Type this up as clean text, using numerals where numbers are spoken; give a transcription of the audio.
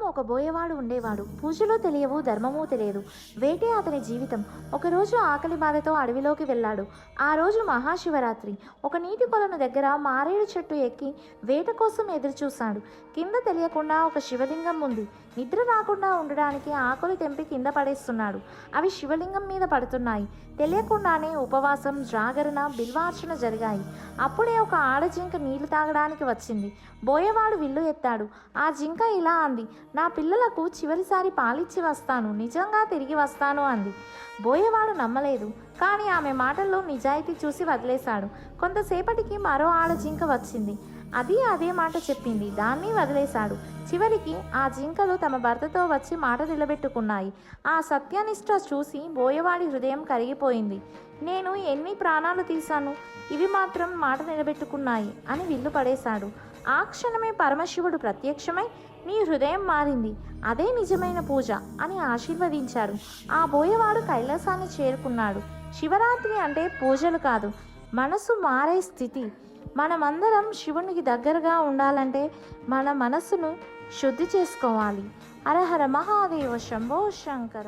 ఒక బోయవాడు ఉండేవాడు. పూజలు తెలియవు, ధర్మము తెలియదు. వేటే అతని జీవితం. ఒకరోజు ఆకలి బాధతో అడవిలోకి వెళ్ళాడు. ఆ రోజు మహాశివరాత్రి. ఒక నీటి కొలను దగ్గర మారేడు చెట్టు ఎక్కి వేట కోసం ఎదురుచూశాడు. కింద తెలియకుండా ఒక శివలింగం ఉంది. నిద్ర రాకుండా ఉండడానికి ఆకులు తెంపి కింద పడేస్తున్నాడు. అవి శివలింగం మీద పడుతున్నాయి. తెలియకుండానే ఉపవాసం, జాగరణ, బిల్వార్చన జరిగాయి. అప్పుడే ఒక ఆడజింక నీళ్లు తాగడానికి వచ్చింది. బోయవాడు విల్లు ఎత్తాడు. ఆ జింక ఇలా అంది, నా పిల్లలకు చివరిసారి పాలిచ్చి వస్తాను, నిజంగా తిరిగి వస్తాను అంది. బోయవాడు నమ్మలేదు, కానీ ఆమె మాటల్లో నిజాయితీ చూసి వదిలేశాడు. కొంతసేపటికి మరో ఆడజింక వచ్చింది. అది అదే మాట చెప్పింది. దాన్ని వదిలేశాడు. చివరికి ఆ జింకలు తమ భర్తతో వచ్చి మాట నిలబెట్టుకున్నాయి. ఆ సత్యనిష్ట చూసి బోయవాడి హృదయం కరిగిపోయింది. నేను ఎన్ని ప్రాణాలు తీశాను, ఇవి మాత్రం మాట నిలబెట్టుకున్నాయి అని విల్లు పడేశాడు. ఆ క్షణమే పరమశివుడు ప్రత్యక్షమై, నీ హృదయం మారింది, అదే నిజమైన పూజ అని ఆశీర్వదించారు. ఆ బోయవాడు కైలాసాన్ని చేరుకున్నాడు. శివరాత్రి అంటే పూజలు కాదు, మనసు మారే స్థితి. మనమందరం శివునికి దగ్గరగా ఉండాలంటే మన మనసును శుద్ధి చేసుకోవాలి. హర హర మహాదేవ శంభో శంకర.